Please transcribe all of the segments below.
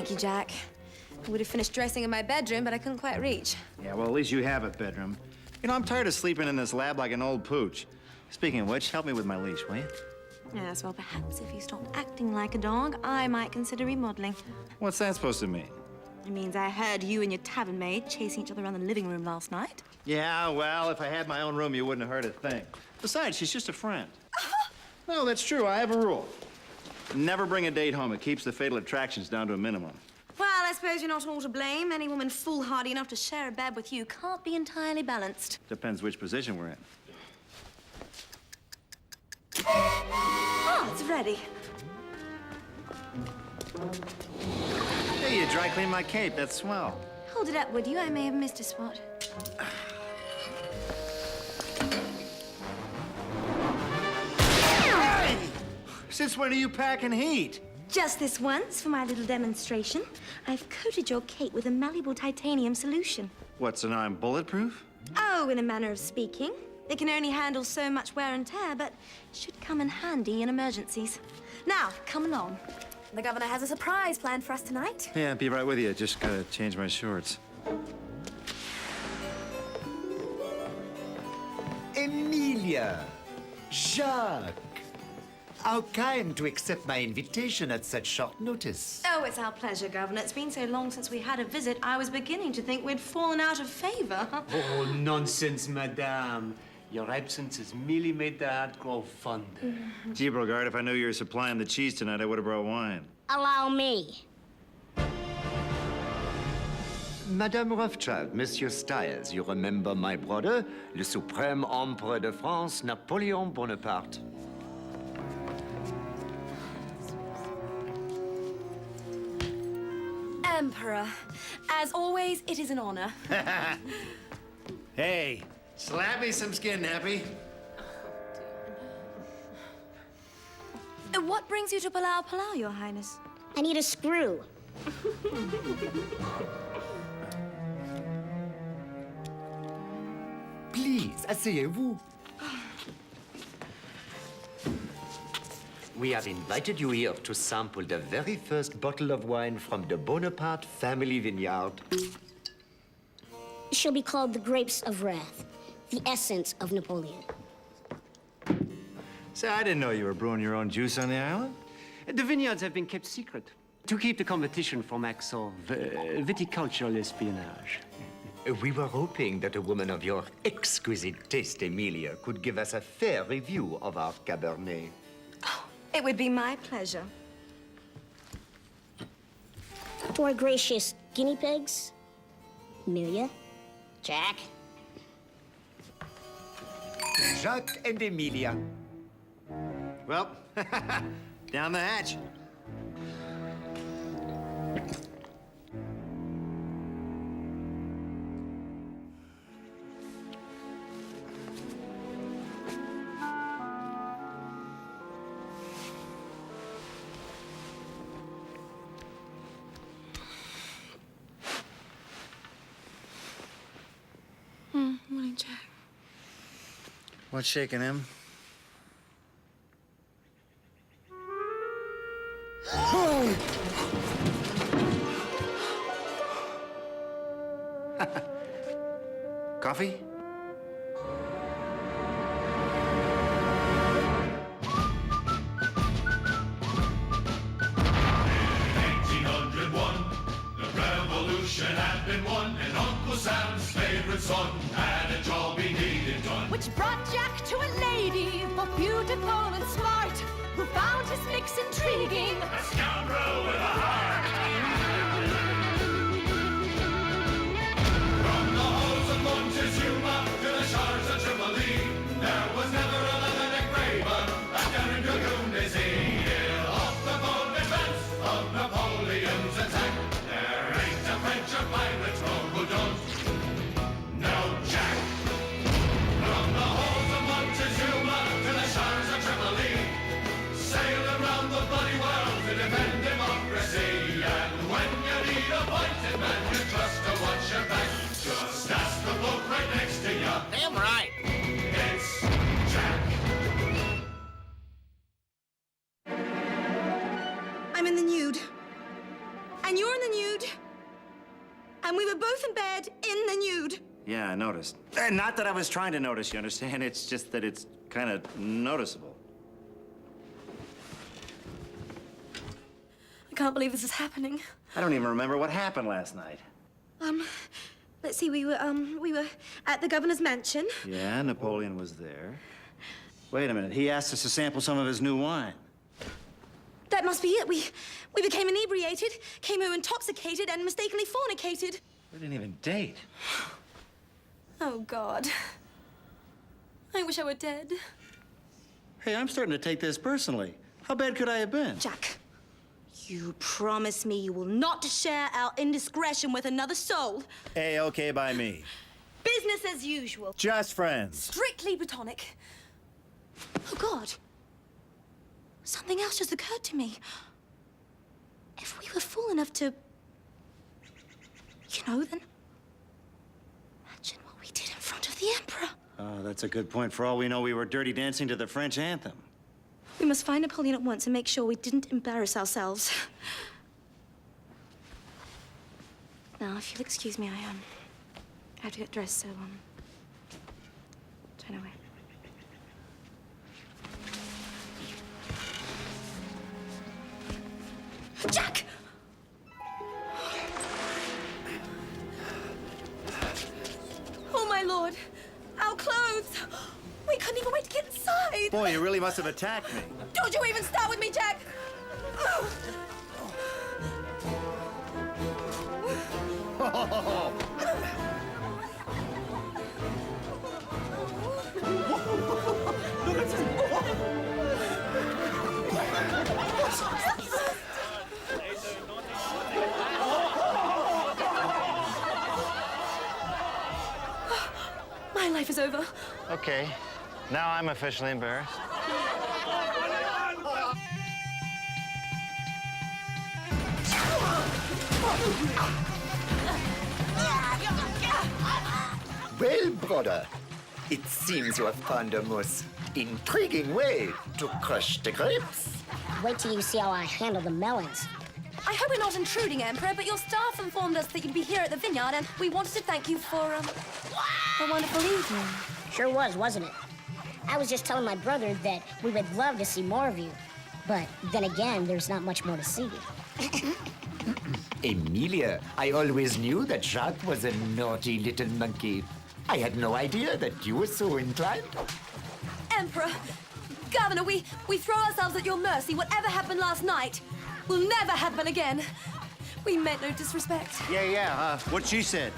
Thank you, Jack. I would have finished dressing in my bedroom, but I couldn't quite reach. Yeah, well, at least you have a bedroom. You know, I'm tired of sleeping in this lab like an old pooch. Speaking of which, help me with my leash, will you? Yes, well, perhaps if you stopped acting like a dog, I might consider remodeling. What's that supposed to mean? It means I heard you and your tavern maid chasing each other around the living room last night. Yeah, well, if I had my own room, you wouldn't have heard a thing. Besides, she's just a friend. No, that's true. I have a rule. Never bring a date home. It keeps the fatal attractions down to a minimum. Well, I suppose you're not all to blame. Any woman foolhardy enough to share a bed with you can't be entirely balanced. Depends which position we're in. Oh, it's ready. Hey, you dry cleaned my cape. That's swell. Hold it up, would you? I may have missed a spot. Hey! Since when are you packing heat? Just this once for my little demonstration. I've coated your cape with a malleable titanium solution. What, so now I'm bulletproof? Oh, in a manner of speaking. It can only handle so much wear and tear, but should come in handy in emergencies. Now, come along. The governor has a surprise planned for us tonight. Yeah, be right with you. Just gotta change my shorts. Emilia! Jacques! How kind to accept my invitation at such short notice. Oh, it's our pleasure, Governor. It's been so long since we had a visit, I was beginning to think we'd fallen out of favor. Oh, nonsense, madame. Your absence has merely made the heart grow fonder. Gee, Brogard, if I knew you were supplying the cheese tonight, I would have brought wine. Allow me. Madame Rothschild, Monsieur Styles, you remember my brother, le suprême empereur de France, Napoleon Bonaparte? Emperor, as always, it is an honor. Hey, slap me some skin, Nappy. What brings you to Palau, Your Highness? I need a screw. Please, asseyez-vous. We have invited you here to sample the very first bottle of wine from the Bonaparte family vineyard. She'll be called the Grapes of Wrath, the essence of Napoleon. Say, I didn't know you were brewing your own juice on the island. The vineyards have been kept secret to keep the competition from acts of viticultural espionage. We were hoping that a woman of your exquisite taste, Emilia, could give us a fair review of our Cabernet. It would be my pleasure. To our gracious guinea pigs, Amelia, Jack. Jacques and Emilia. Well, down the hatch. Morning, Jack. What's shaking him? Coffee? Had been won, and Uncle Sam's favorite son had a job he needed done. Which brought Jack to a lady, both beautiful and smart, who found his mix intriguing. A scoundrel with a heart. From the halls of Montezuma to the shores of Tripoli, there was never a leatherneck braver than Darren Dragoon is he. Off the bold defense of Napoleon's attack, there ain't a French or pirate rogue who don't know Jack. From the halls of Montezuma to the shores of Tripoli, sail around the bloody world to defend democracy. And when you need a pointed man, you trust to watch your back. Just ask the bloke right next to you. Damn right. It's Jack. I'm in the nude. And you're in the nude. And we were both in bed in the nude. Yeah, I noticed. Not that I was trying to notice, you understand? It's just that it's kind of noticeable. I can't believe this is happening. I don't even remember what happened last night. Let's see, we were at the governor's mansion. Yeah, Napoleon was there. Wait a minute, he asked us to sample some of his new wine. That must be it. We became inebriated, came home intoxicated, and mistakenly fornicated. We didn't even date. Oh, God. I wish I were dead. Hey, I'm starting to take this personally. How bad could I have been? Jack, you promise me you will not share our indiscretion with another soul. A-okay by me. Business as usual. Just friends. Strictly platonic. Oh, God. Something else just occurred to me. If we were fool enough to... then... Imagine what we did in front of the Emperor. Oh, that's a good point. For all we know, we were dirty dancing to the French anthem. We must find Napoleon at once and make sure we didn't embarrass ourselves. Now, if you'll excuse me, I have to get dressed, so, turn away. Jack! Oh, my lord. Our clothes. We couldn't even wait to get inside. Boy, you really must have attacked me. Don't you even start with me, Jack! My life is over. Okay, now I'm officially embarrassed. Well, brother, it seems you have found a most intriguing way to crush the grapes. Wait till you see how I handle the melons. I hope we're not intruding, Emperor, but your staff informed us that you'd be here at the vineyard, and we wanted to thank you for, a wonderful evening. Sure was, wasn't it? I was just telling my brother that we would love to see more of you. But then again, there's not much more to see. Emilia, I always knew that Jacques was a naughty little monkey. I had no idea that you were so inclined. Emperor, Governor, we throw ourselves at your mercy. Whatever happened last night will never happen again. We meant no disrespect. Yeah, what she said.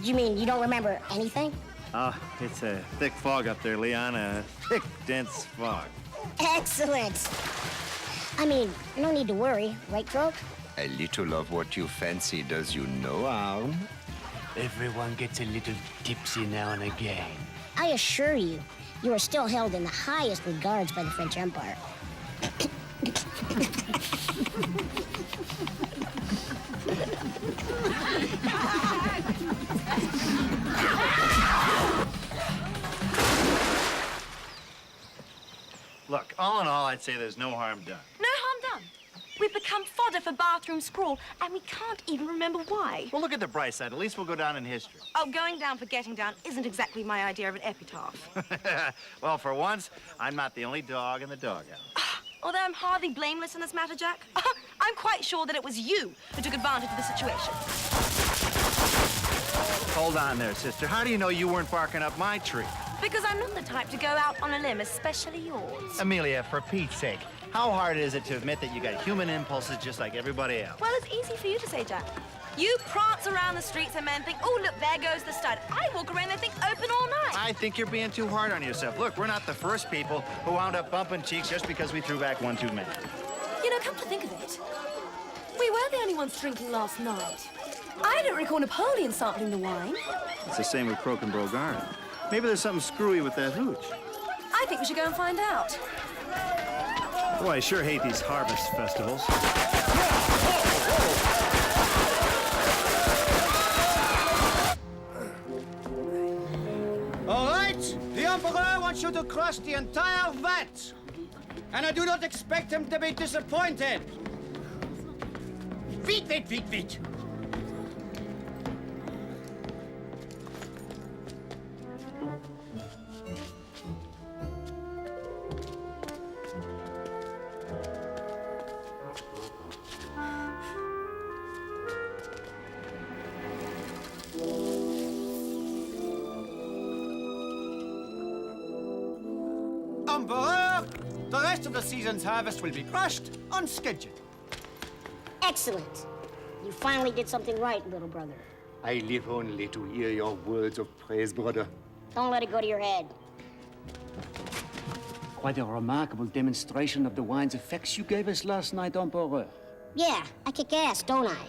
You mean you don't remember anything? It's a thick fog up there, Leon. A thick, dense fog. Excellent. I mean, no need to worry, right, Croak? A little of what you fancy does you no harm. Everyone gets a little tipsy now and again. I assure you, you are still held in the highest regards by the French Empire. Look, all in all, I'd say there's no harm done. No harm done. We've become fodder for bathroom scrawl, and we can't even remember why. Well, look at the bright side. At least we'll go down in history. Oh, going down for getting down isn't exactly my idea of an epitaph. Well, for once, I'm not the only dog in the doghouse. Although I'm hardly blameless in this matter, Jack. I'm quite sure that it was you who took advantage of the situation. Hold on there, sister. How do you know you weren't barking up my tree? Because I'm not the type to go out on a limb, especially yours. Amelia, for Pete's sake, how hard is it to admit that you got human impulses just like everybody else? Well, it's easy for you to say, Jack. You prance around the streets and men think, oh, look, there goes the stud. I walk around and they think open all night. I think you're being too hard on yourself. Look, we're not the first people who wound up bumping cheeks just because we threw back one too many. You know, come to think of it, we were the only ones drinking last night. I don't recall Napoleon sampling the wine. It's the same with Croak and Brogard. Maybe there's something screwy with that hooch. I think we should go and find out. Boy, I sure hate these harvest festivals. All right, the Emperor wants you to crush the entire vat. And I do not expect him to be disappointed. Vite, vite, vite, vite! Emperor, the rest of the season's harvest will be crushed on schedule. Excellent. You finally did something right, little brother. I live only to hear your words of praise, brother. Don't let it go to your head. Quite a remarkable demonstration of the wine's effects you gave us last night, Emperor. Yeah, I kick ass, don't I?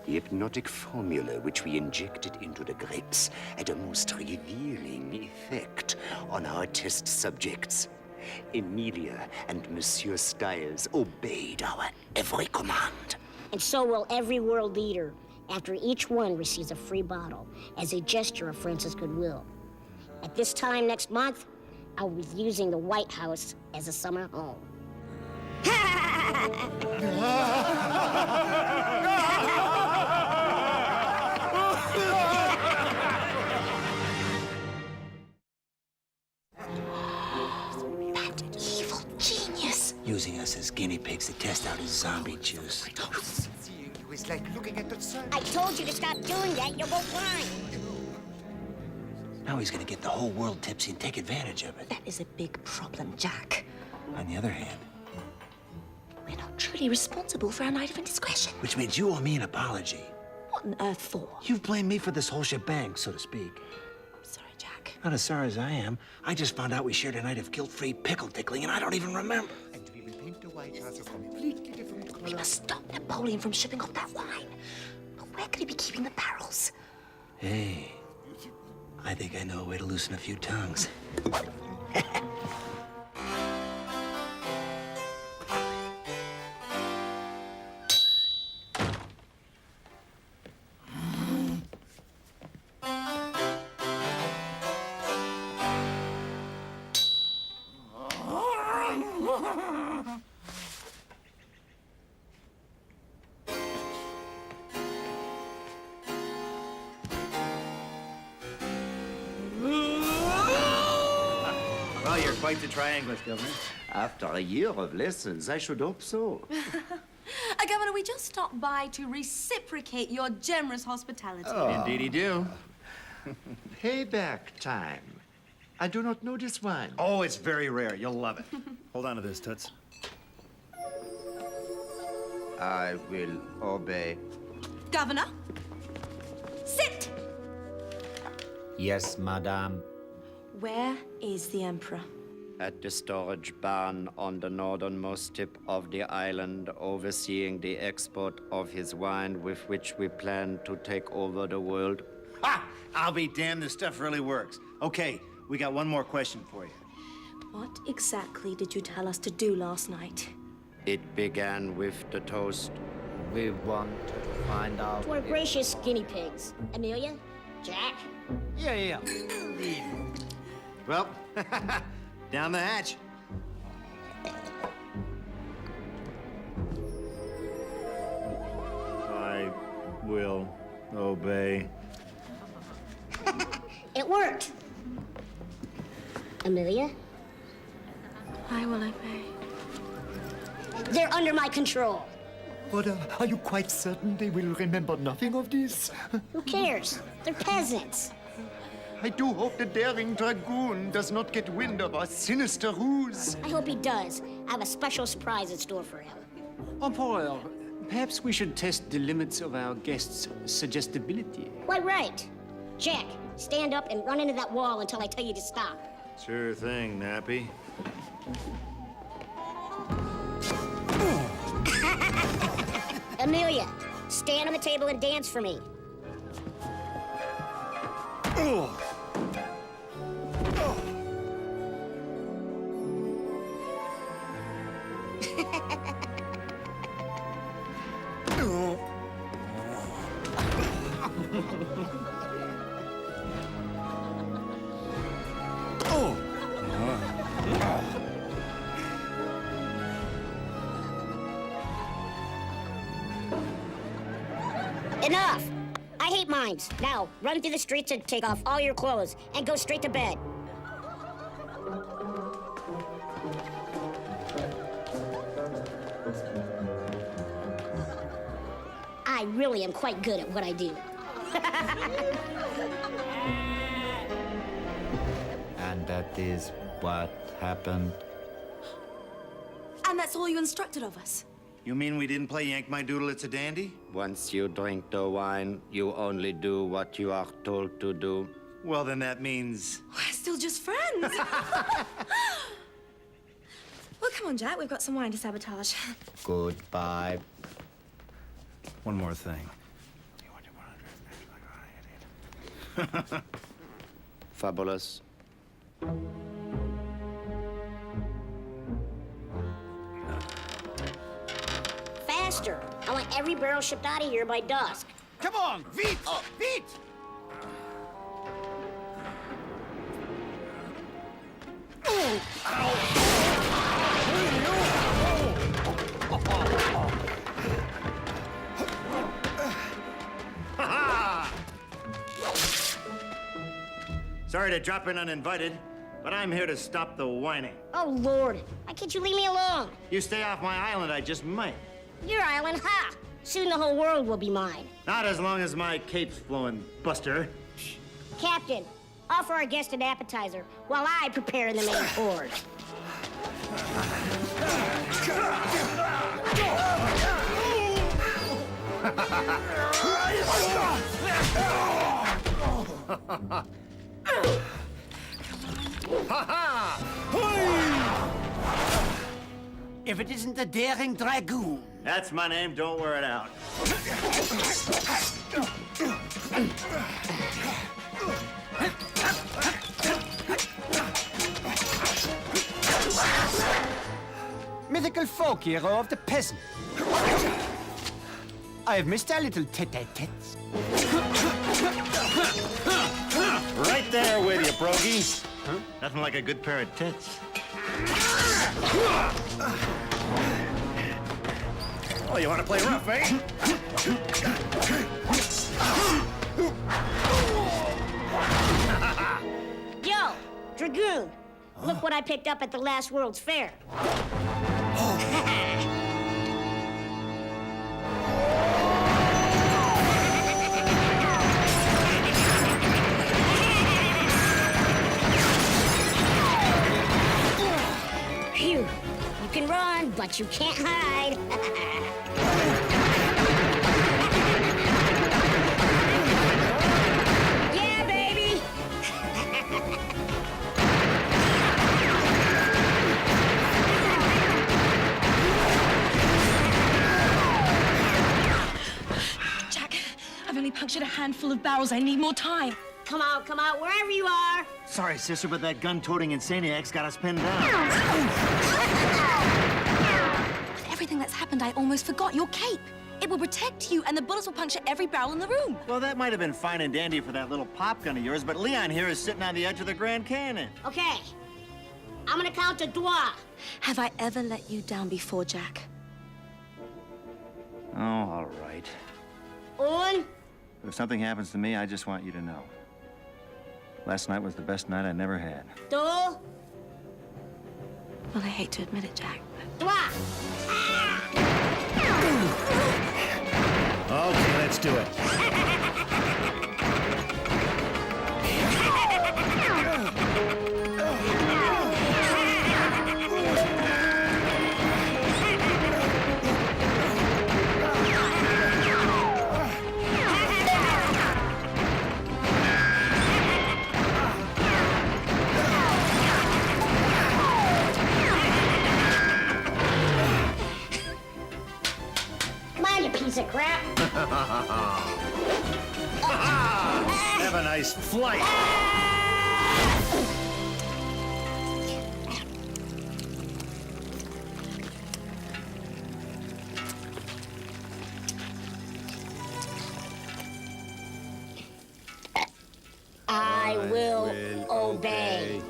The hypnotic formula which we injected into the grapes had a most revealing effect on our test subjects. Emilia and Monsieur Styles obeyed our every command. And so will every world leader, after each one receives a free bottle as a gesture of France's goodwill. At this time next month, I'll be using the White House as a summer home. That evil genius. Using us as guinea pigs to test out his zombie juice. Seeing you is like looking at the sun. I told you to stop doing that, you'll go blind. Now he's gonna get the whole world tipsy and take advantage of it. That is a big problem, Jack. On the other hand, We're not truly responsible for our night of indiscretion. which means you owe me an apology. What on earth for? You've blamed me for this whole shebang, so to speak. Sorry, Jack. Not as sorry as I am. I just found out we shared a night of guilt-free pickle tickling, and I don't even remember. And we will paint the White House a completely different color. We must stop Napoleon from shipping off that wine. But where could he be keeping the barrels? Hey, I think I know a way to loosen a few tongues. Well, you're quite the trianglist, Governor. After a year of lessons, I should hope so. Governor, we just stopped by to reciprocate your generous hospitality. Indeed, you do. Payback time. I do not know this wine. Oh, it's very rare. You'll love it. Hold on to this, Toots. I will obey. Governor, sit! Yes, madame. Where is the Emperor? At the storage barn on the northernmost tip of the island, overseeing the export of his wine with which we plan to take over the world. Ah! I'll be damned, this stuff really works. Okay, we got one more question for you. What exactly did you tell us to do last night? It began with the toast. We want to find out. We're gracious guinea pigs. Amelia? Jack? Yeah. Well, down the hatch. I will obey. It worked. Amelia? I will obey. They're under my control. But are you quite certain they will remember nothing of this? Who cares? They're peasants. I do hope the daring dragoon does not get wind of our sinister ruse. I hope he does. I have a special surprise in store for him. Emperor, perhaps we should test the limits of our guests' suggestibility. Quite right. Jack, stand up and run into that wall until I tell you to stop. Sure thing, Nappy. Amelia, stand on the table and dance for me. Enough! I hate mines. Now, run through the streets and take off all your clothes and go straight to bed. I really am quite good at what I do. And that is what happened. And that's all you instructed of us? You mean we didn't play Yank My Doodle, It's a Dandy? Once you drink the wine, you only do what you are told to do. Well, then that means... We're still just friends. Well, come on, Jack. We've got some wine to sabotage. Goodbye. One more thing. Fabulous. Faster! I want every barrel shipped out of here by dusk. Come on, vite! Vite! Sorry to drop in uninvited, but I'm here to stop the whining. Oh, Lord. Why can't you leave me alone? You stay off my island, I just might. Your island, ha! Soon the whole world will be mine. Not as long as my cape's flowing, Buster. Captain, offer our guest an appetizer while I prepare the main course. If it isn't the daring dragoon. That's my name, don't wear it out. Mythical folk hero of the peasant. I have missed our little tete-a-tetes. Right there with you, Brogy. Huh? Nothing like a good pair of tits. Oh, you want to play rough, eh? Yo, Dragoon, look what I picked up at the last World's Fair. Phew, you can run, but you can't hide. Yeah, baby. Jack, I've only punctured a handful of barrels. I need more time. Come out, wherever you are. Sorry, sister, but that gun-toting insaniac's got us pinned down. With everything that's happened, I almost forgot your cape. It will protect you, and the bullets will puncture every barrel in the room. Well, that might have been fine and dandy for that little pop gun of yours, but Leon here is sitting on the edge of the Grand Canyon. Okay, I'm gonna count to trois. Have I ever let you down before, Jack? Oh, all right. Un. If something happens to me, I just want you to know. Last night was the best night I never had. Two. Well, I hate to admit it, Jack, but... Trois. Okay, let's do it. Piece of crap. Have a nice flight. I will obey.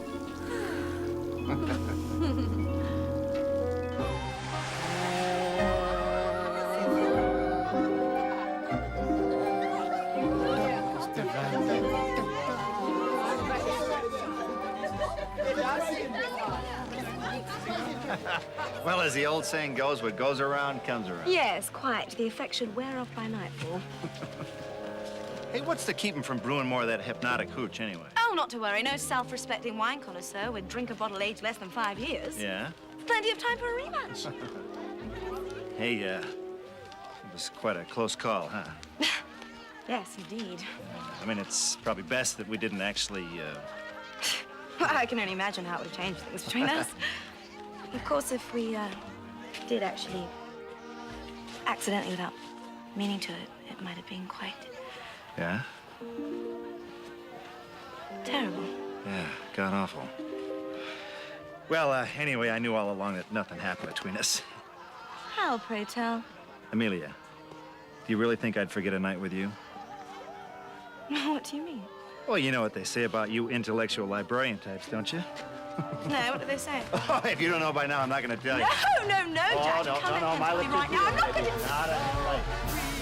Well, as the old saying goes, what goes around comes around. Yes, quite. The effect should wear off by nightfall. Hey, what's to keep him from brewing more of that hypnotic hooch, anyway? Oh, not to worry. No self-respecting wine connoisseur would drink a bottle aged less than 5 years. Yeah? Plenty of time for a rematch. Hey, it was quite a close call, huh? Yes, indeed. I mean, it's probably best that we didn't actually, Well, I can only imagine how it would have changed things between us. Of course, if we did actually accidentally, without meaning to, it might have been quite Yeah? terrible. Yeah, god awful. Well, anyway, I knew all along that nothing happened between us. How, pray tell? Amelia, do you really think I'd forget a night with you? What do you mean? Well, you know what they say about you intellectual librarian types, don't you? No, what do they say? Oh, if you don't know by now, I'm not going to tell you. No, Oh, Jack. no, Come no, in no, and my tell me lips right now. I'm not going to... Not a